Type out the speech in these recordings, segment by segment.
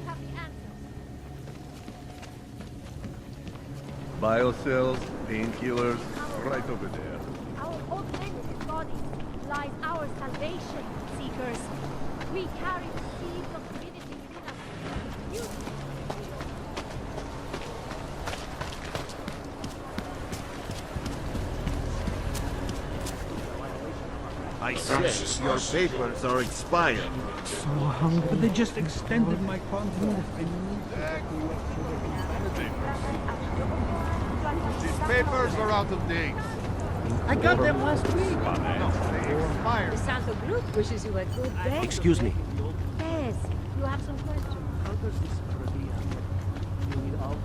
have the answers. Biocells, painkillers, right over there. Our augmented bodies lies our salvation, seekers. We carry the seeds of divinity within us. You I said your papers are expired. So hungry. But they just extended my contract. These papers are out of date. I got them last week. No, they expired. The Santo Group wishes you a good day. Excuse me. Yes, you have some questions. How does this Caribbean need all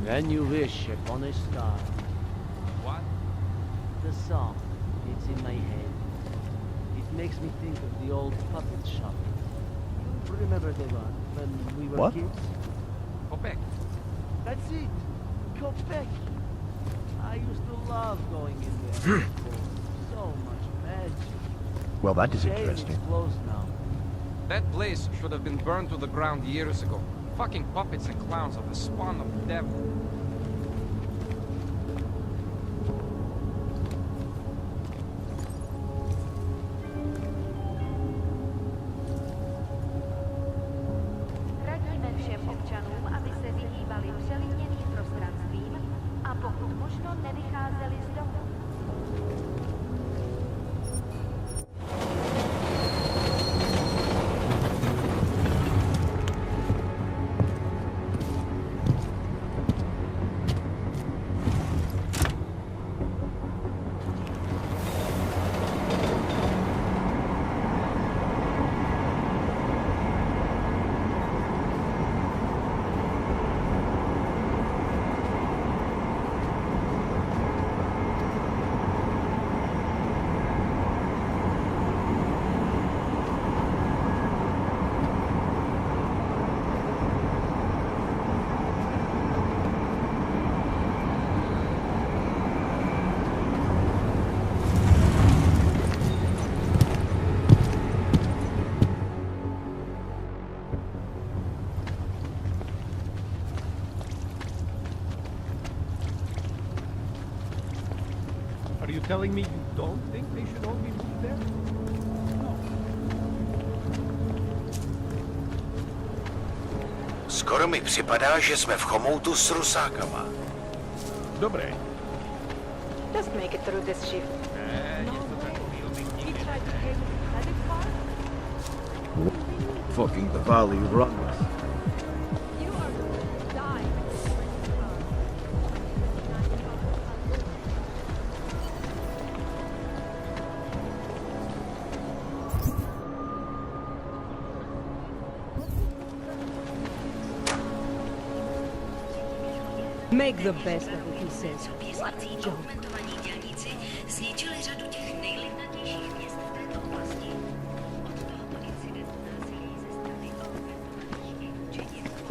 When you wish upon a star. What? The song, it's in my head. It makes me think of the old puppet shop. You remember the one when we were kids? Quebec. That's it. Quebec. I used to love going in there. So much magic. Well, that is Shame interesting. it's closed now. That place should have been burned to the ground years ago. Fucking puppets and clowns are the spawn of the devil. Radíme všem občanům, aby se vyhýbali přelidněným prostranstvím a pokud možno nevycházeli z domu. Are you telling me you don't think they should all be moved there? Skoro mi připadá, že jsme v chomoutu s rusákama. Dobré. Just make it through this shift. He tried to pay with a credit card? Fucking the valley runs. You are going to die. Make the best of it, he says. What a joke.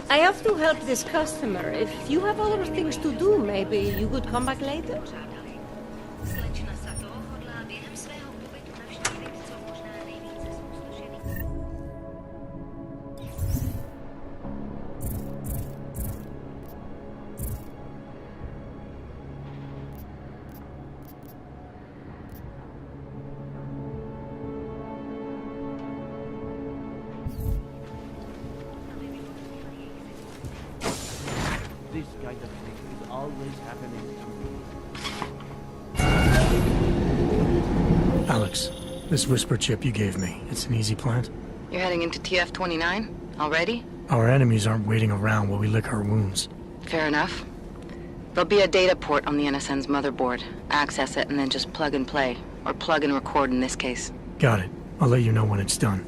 I have to help this customer. If you have other things to do, maybe you could come back later? This kind of thing is always happening to me. Alex, this whisper chip you gave me, it's an easy plant. You're heading into TF-29 already? Our enemies aren't waiting around while we lick our wounds. Fair enough. There'll be a data port on the NSN's motherboard. Access it and then just plug and play. Or plug and record in this case. Got it. I'll let you know when it's done.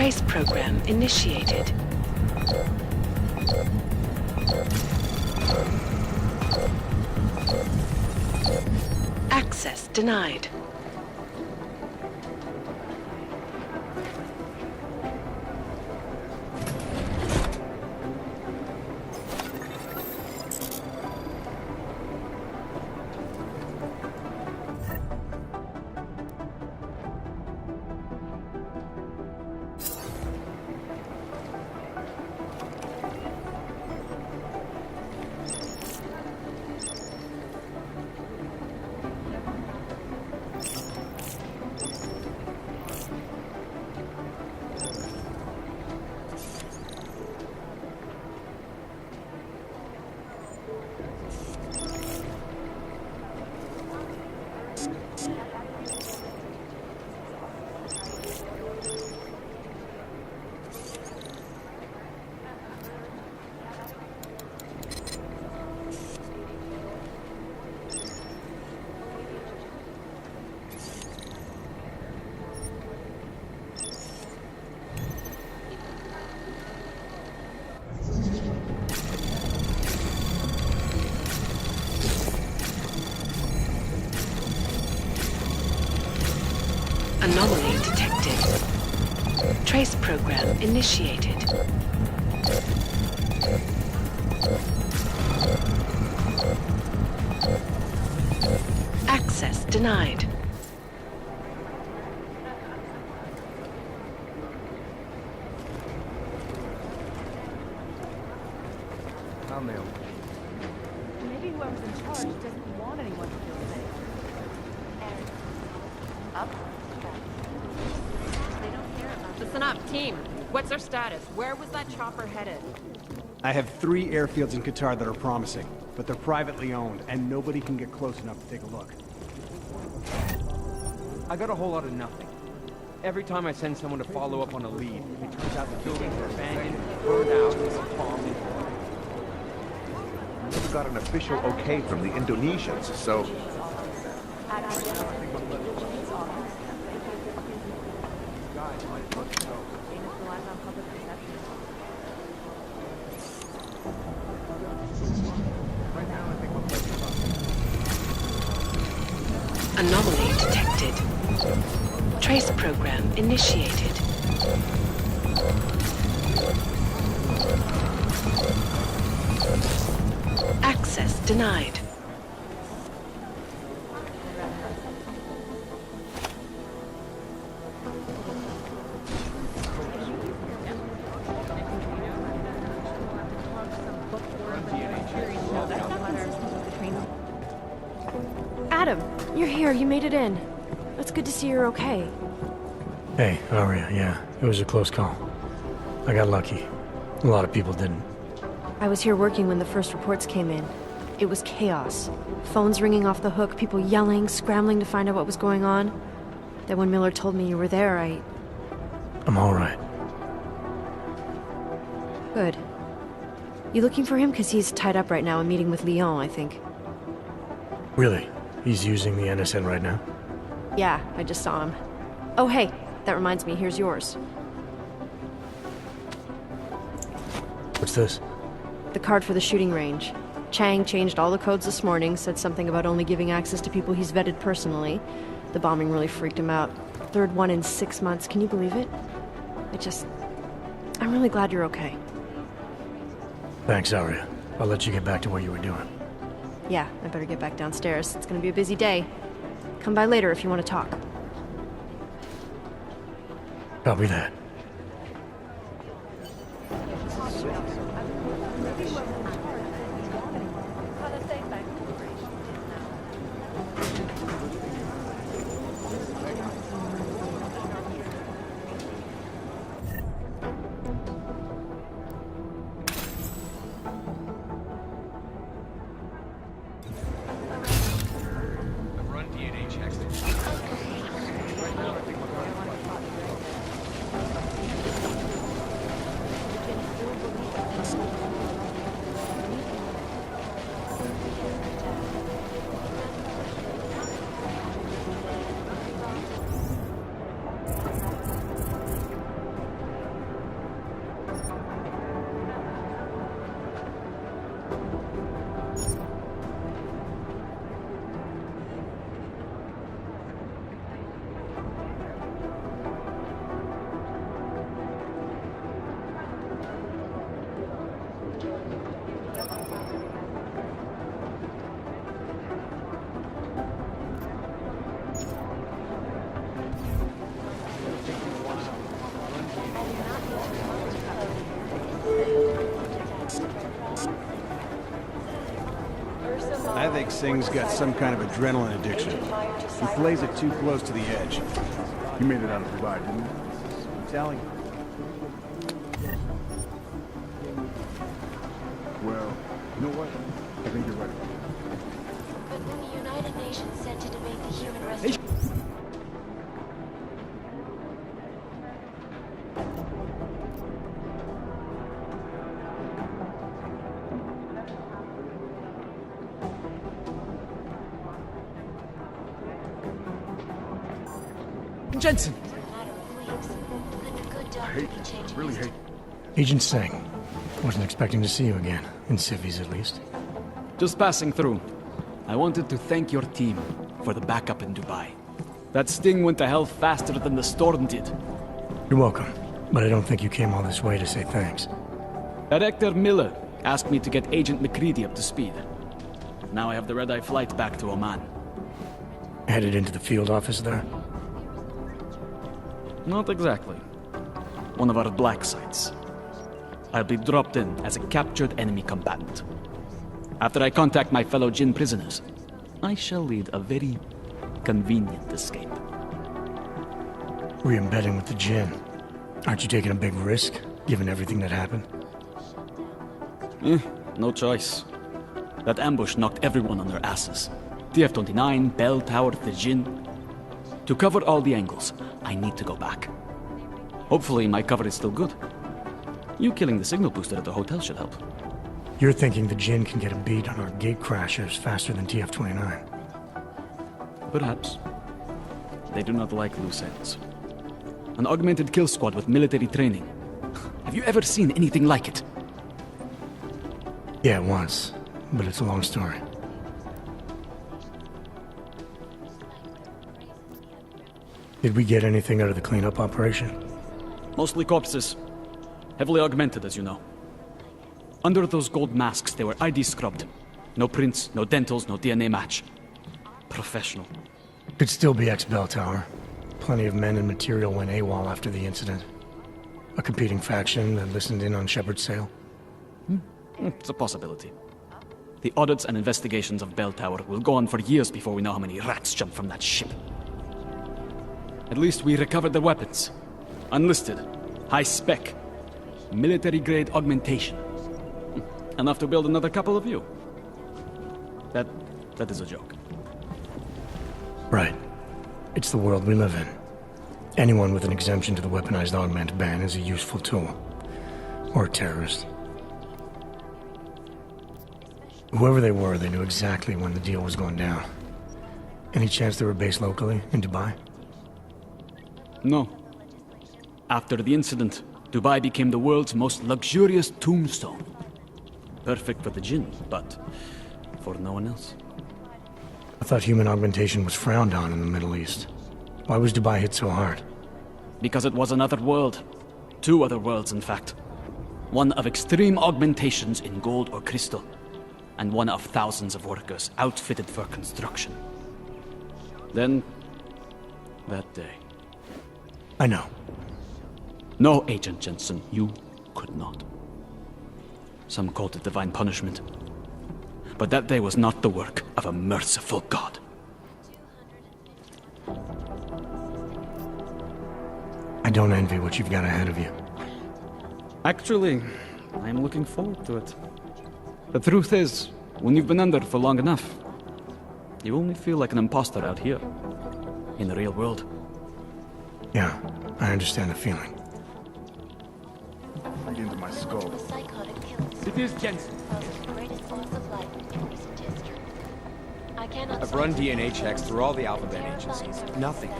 Trace program initiated. Access denied. Anomaly detected. Trace program initiated. Access denied. I'll nail it. Maybe whoever's in charge doesn't want anyone to feel safe. They don't care about us. Listen up, team. What's our status? Where was that chopper headed? I have 3 airfields in Qatar that are promising, but they're privately owned, and nobody can get close enough to take a look. I got a whole lot of nothing. Every time I send someone to follow up on a lead, it turns out the buildings are abandoned, burned out, and bombed into life. Never got an official okay from the Indonesians, so Anomaly detected. Trace program initiated. Access denied. Adam, you're here. You made it in. It's good to see you're okay. Hey, Aria, yeah, it was a close call. I got lucky. A lot of people didn't. I was here working when the first reports came in. It was chaos. Phones ringing off the hook, people yelling, scrambling to find out what was going on. Then when Miller told me you were there, I'm all right. Good. You looking for him? Because he's tied up right now and meeting with Leon, I think. Really? He's using the NSN right now? Yeah, I just saw him. Oh, hey, that reminds me, here's yours. What's this? The card for the shooting range. Chang changed all the codes this morning, said something about only giving access to people he's vetted personally. The bombing really freaked him out. Third one in 6 months, can you believe it? I'm really glad you're okay. Thanks, Aria. I'll let you get back to what you were doing. Yeah, I better get back downstairs. It's gonna be a busy day. Come by later if you want to talk. Copy that. I've run DNA checks. Right now, I think my I think Singh's got some kind of adrenaline addiction. He plays it too close to the edge. You made it out of Dubai, didn't you? I'm telling you. Well, you know what? I think you're right. But when the United Nations sent to debate the human restoration... Jensen! Really hate. Agent Singh. Wasn't expecting to see you again. In civvies, at least. Just passing through. I wanted to thank your team for the backup in Dubai. That sting went to hell faster than the storm did. You're welcome. But I don't think you came all this way to say thanks. Director Miller asked me to get Agent McCready up to speed. Now I have the red-eye flight back to Oman. Headed into the field office there? Not exactly. One of our black sites. I'll be dropped in as a captured enemy combatant. After I contact my fellow Jinn prisoners, I shall lead a very convenient escape. Re-embedding with the Jinn. Aren't you taking a big risk, given everything that happened? No choice. That ambush knocked everyone on their asses. TF-29, Bell Tower, the Jinn. To cover all the angles, I need to go back. Hopefully my cover is still good. You killing the signal booster at the hotel should help. You're thinking the Jinn can get a beat on our gate crashers faster than TF-29. Perhaps. They do not like loose ends. An augmented kill squad with military training. Have you ever seen anything like it? Yeah, once. But it's a long story. Did we get anything out of the cleanup operation? Mostly corpses. Heavily augmented, as you know. Under those gold masks, they were ID scrubbed. No prints, no dentals, no DNA match. Professional. Could still be ex-Bell Tower. Plenty of men and material went AWOL after the incident. A competing faction that listened in on Shepard's sale. It's a possibility. The audits and investigations of Bell Tower will go on for years before we know how many rats jumped from that ship. At least we recovered the weapons. Unlisted. High spec. Military-grade augmentation. Enough to build another couple of you. That is a joke. Right. It's the world we live in. Anyone with an exemption to the weaponized augment ban is a useful tool. Or a terrorist. Whoever they were, they knew exactly when the deal was going down. Any chance they were based locally, in Dubai? No. After the incident, Dubai became the world's most luxurious tombstone. Perfect for the Jinn, but for no one else. I thought human augmentation was frowned on in the Middle East. Why was Dubai hit so hard? Because it was another world. Two other worlds, in fact. One of extreme augmentations in gold or crystal, and one of thousands of workers outfitted for construction. Then, that day. I know. No, Agent Jensen, you could not. Some called it divine punishment. But that day was not the work of a merciful God. I don't envy what you've got ahead of you. Actually, I'm looking forward to it. The truth is, when you've been under for long enough, you only feel like an imposter out here, in the real world. Yeah, I understand the feeling. Into my skull. It is Jensen. I've run DNA checks through all the alphabet agencies. Nothing.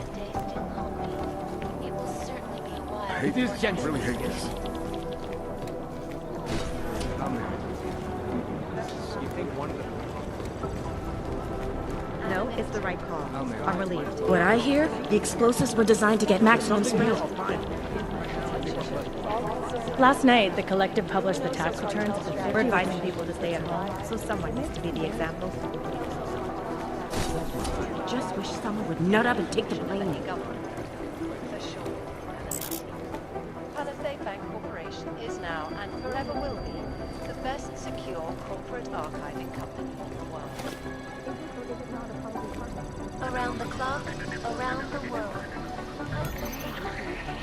It is Jensen. Really hate this. You think one of them... No, it's the right call. I'm relieved. What I hear, the explosives were designed to get maximum speed. Last night, the collective published the tax returns. We're advising people to stay at home, so someone needs to be the example. Just wish someone would nut up and take the blame. Palisade Bank Corporation is now and forever will be the best secure corporate archiving company in the world. Around the clock, around the world.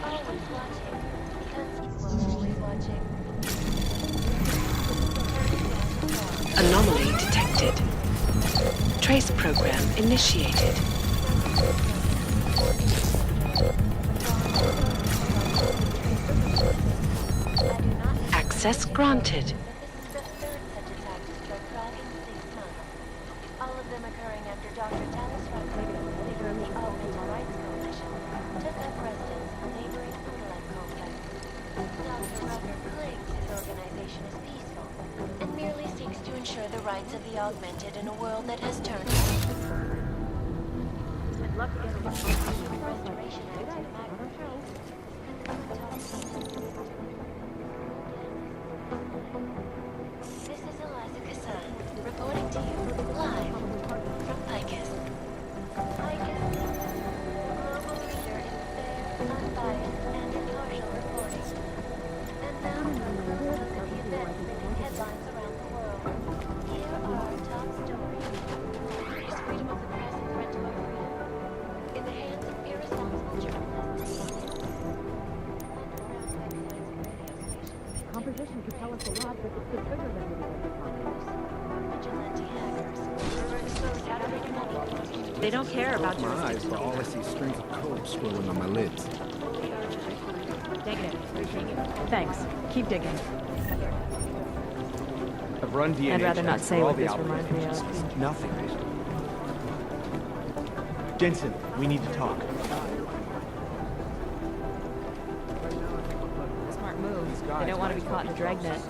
Always watching, because you are always watching. Anomaly detected. Trace program initiated. Access granted. All of them occurring after Dr. Talis Rucker, leader of the Augmented Rights Coalition, took up residence in the neighboring Foodland complex. Dr. Rucker claims his organization is peaceful and merely seeks to ensure the rights of the augmented in a world that has turned Restoration Act to the Magma. This is Eliza Kassan, reporting to you live from Picus. Picus, global leader in fair, unbiased, and impartial reporting. And now, look at the events making headlines around the world. Here are our top stories. Is freedom of the press a threat to our freedom? In the hands of irresponsible journalists. Composition could tell us a lot, but it's the trigger that Vigilante hackers were exposed how to make money. They don't care about My eyes, but all I see is strings of code swirling on my lids. Negative. Thanks. Keep digging. I've run DNA I'd rather not checks say for all what the this outbreak reminds me of. agencies. Nothing. Jensen, we need to talk. Smart move. They don't want to be caught in a dragnet.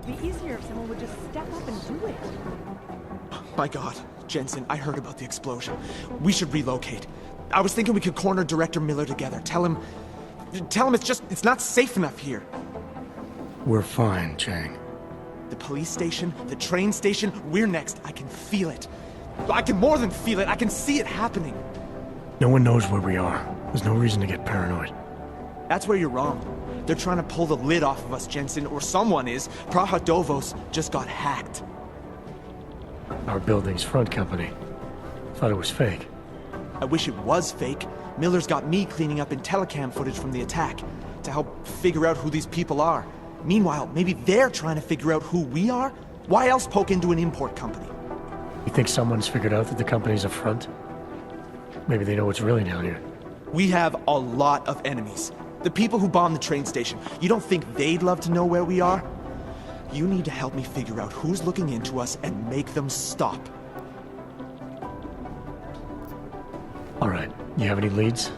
It'd be easier if someone would just step up and do it. My God, Jensen, I heard about the explosion. We should relocate. I was thinking we could corner Director Miller together. Tell him it's not safe enough here. We're fine, Chang. The police station, the train station, we're next. I can feel it. I can more than feel it. I can see it happening. No one knows where we are. There's no reason to get paranoid. That's where you're wrong. They're trying to pull the lid off of us, Jensen, or someone is. Praha Dovos just got hacked. Our building's front company. Thought it was fake. I wish it was fake. Miller's got me cleaning up IntelliCam footage from the attack to help figure out who these people are. Meanwhile, maybe they're trying to figure out who we are? Why else poke into an import company? You think someone's figured out that the company's a front? Maybe they know what's really down here. We have a lot of enemies. The people who bombed the train station. You don't think they'd love to know where we are? You need to help me figure out who's looking into us and make them stop. All right. You have any leads?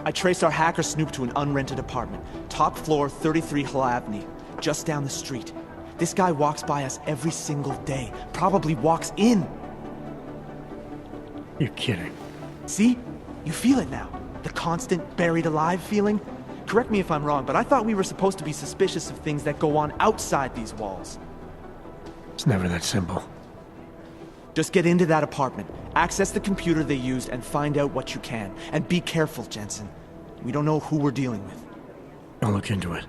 I traced our hacker snoop to an unrented apartment. Top floor, 33 Hlavny. Just down the street. This guy walks by us every single day. Probably walks in. You're kidding. See? You feel it now. The constant buried alive feeling. Correct me if I'm wrong, but I thought we were supposed to be suspicious of things that go on outside these walls. It's never that simple. Just get into that apartment, access the computer they used, and find out what you can. And be careful, Jensen. We don't know who we're dealing with. I'll look into it.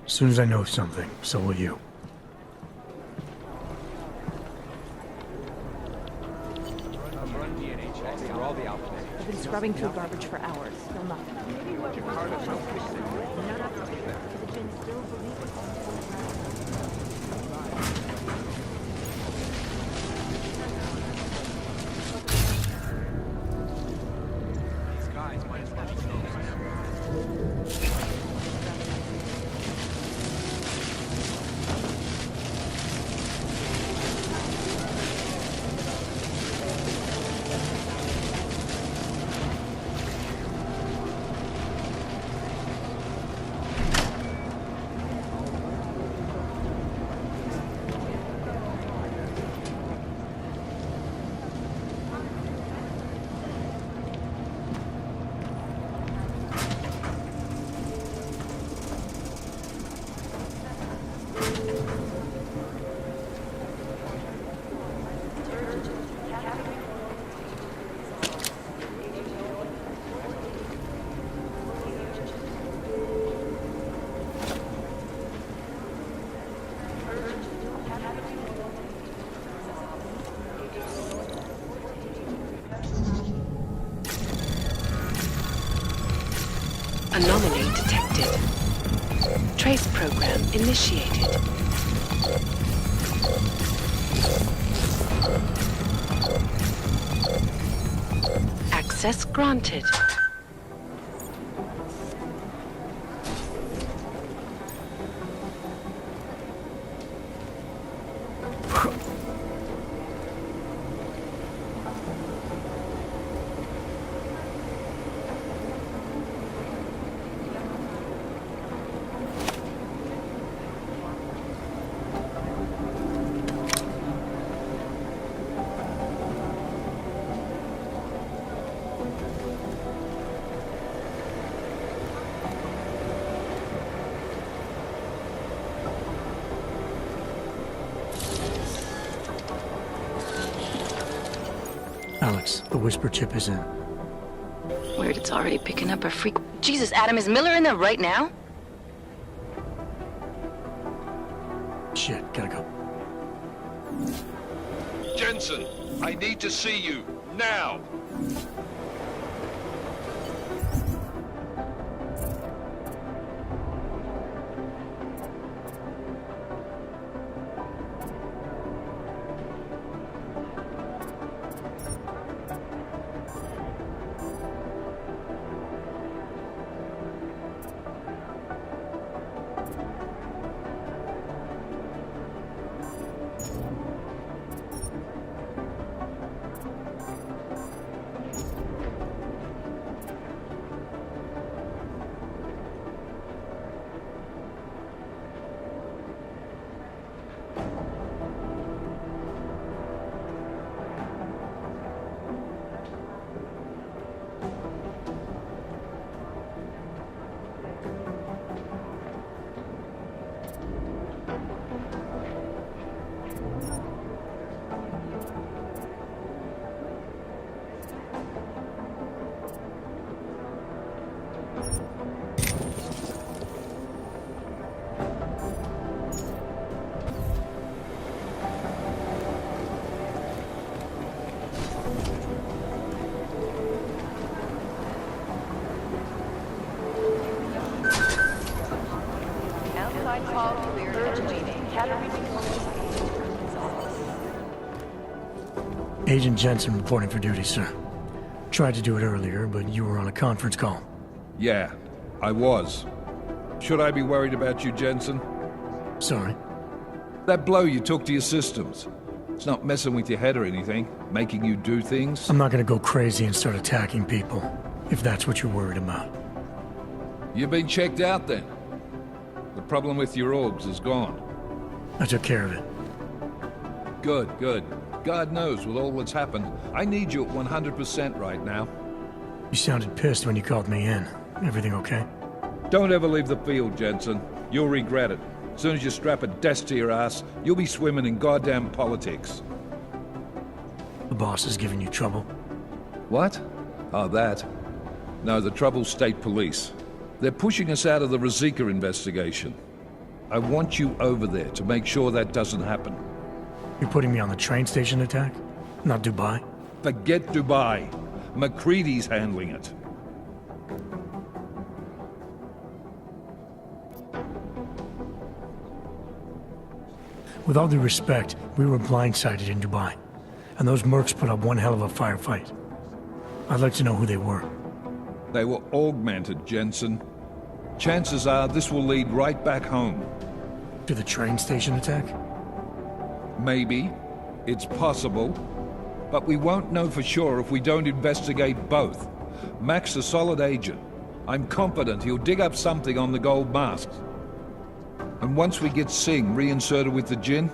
As soon as I know something, so will you. I've run DNA checks for all the outbreak. I've been scrubbing through garbage for hours. Still nothing. Anomaly detected. Trace program initiated. Access granted. Alex, the whisper chip is in. Weird, it's already picking up a freak. Jesus, Adam, is Miller in there right now? Shit, gotta go. Jensen, I need to see you, now! Agent Jensen reporting for duty, sir. Tried to do it earlier, but you were on a conference call. Yeah, I was. Should I be worried about you, Jensen? Sorry. That blow you took to your systems. It's not messing with your head or anything, making you do things? I'm not gonna go crazy and start attacking people, if that's what you're worried about. You've been checked out then. The problem with your orgs is gone. I took care of it. Good, good. God knows, with all that's happened, I need you at 100% right now. You sounded pissed when you called me in. Everything okay? Don't ever leave the field, Jensen. You'll regret it. As soon as you strap a desk to your ass, you'll be swimming in goddamn politics. The boss is giving you trouble? What? Oh, that. No, the trouble's state police. They're pushing us out of the Rosika investigation. I want you over there to make sure that doesn't happen. You're putting me on the train station attack? Not Dubai? Forget Dubai. McCready's handling it. With all due respect, we were blindsided in Dubai. And those mercs put up one hell of a firefight. I'd like to know who they were. They were augmented, Jensen. Chances are this will lead right back home. To the train station attack? Maybe. It's possible. But we won't know for sure if we don't investigate both. Mac's a solid agent. I'm confident he'll dig up something on the gold masks. And once we get Singh reinserted with the Jinn,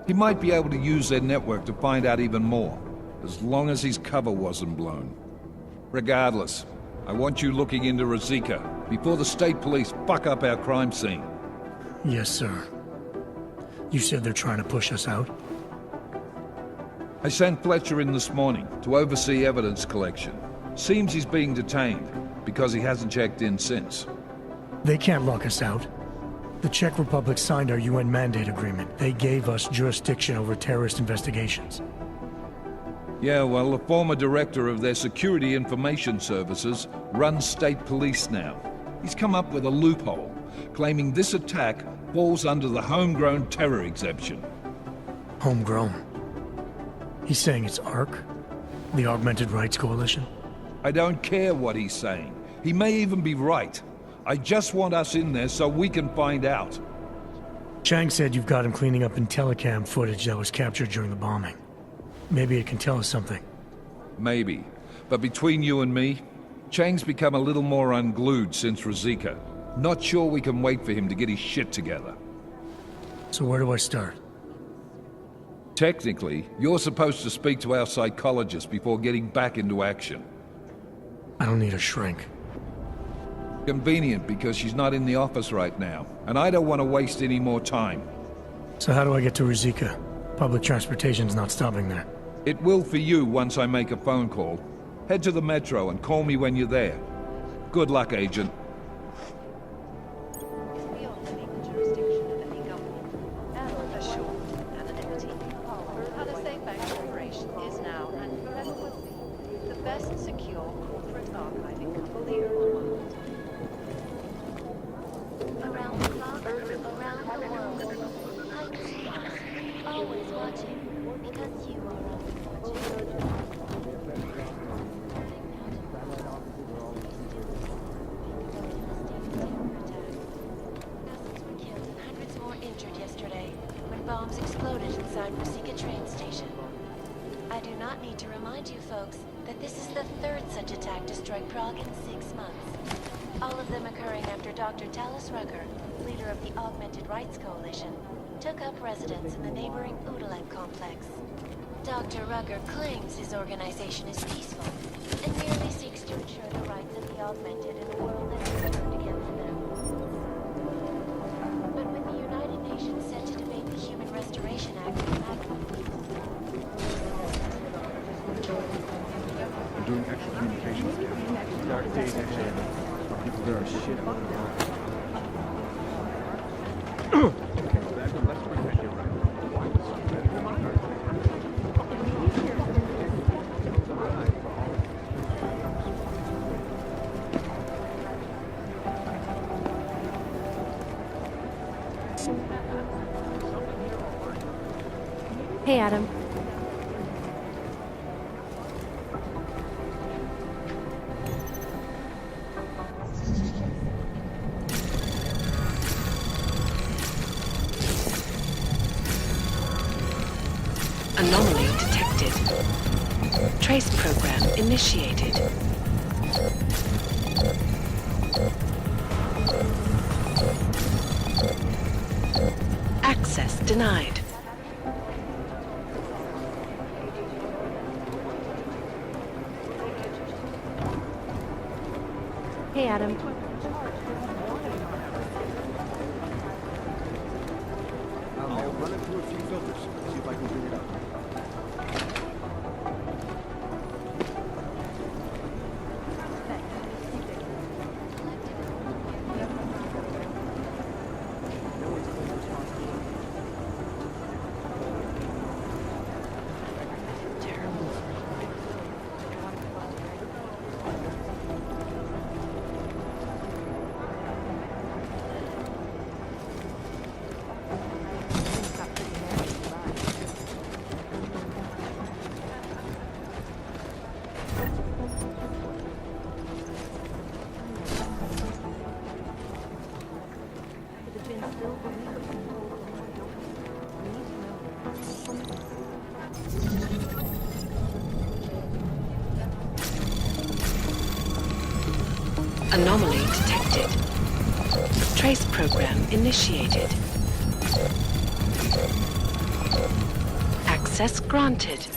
he might be able to use their network to find out even more, as long as his cover wasn't blown. Regardless, I want you looking into Rosika before the state police fuck up our crime scene. Yes, sir. You said they're trying to push us out? I sent Fletcher in this morning to oversee evidence collection. Seems he's being detained, because he hasn't checked in since. They can't lock us out. The Czech Republic signed our UN mandate agreement. They gave us jurisdiction over terrorist investigations. Yeah, well, the former director of their security information services runs state police now. He's come up with a loophole, claiming this attack falls under the homegrown terror exemption. Homegrown? He's saying it's ARC? The Augmented Rights Coalition? I don't care what he's saying. He may even be right. I just want us in there so we can find out. Chang said you've got him cleaning up Intellicam footage that was captured during the bombing. Maybe it can tell us something. Maybe. But between you and me, Chang's become a little more unglued since Ruzika. Not sure we can wait for him to get his shit together. So where do I start? Technically, you're supposed to speak to our psychologist before getting back into action. I don't need a shrink. Convenient because she's not in the office right now, and I don't want to waste any more time. So how do I get to Ruzika? Public transportation's not stopping there. It will for you once I make a phone call. Head to the metro and call me when you're there. Good luck, Agent. Bombs exploded inside Ruzika train station. I do not need to remind you folks that this is the third such attack to strike Prague in 6 months. All of them occurring after Dr. Talis Rucker, leader of the Augmented Rights Coalition, took up residence in the neighboring Udalek complex. Dr. Rucker claims his organization is peaceful and merely seeks to ensure the rights of the augmented in a world that is turned against them. But when the United Nations set to debate the Human Restoration Act in We're doing extra communications again. Dark days ahead. People there are shit on Okay, so let's bring that here right. Hey, Adam. Anomaly detected. Trace program initiated. Access denied. Hey, Adam. I'll run it through a few filters, see if I can figure it out. Anomaly detected. Trace program initiated. Access granted.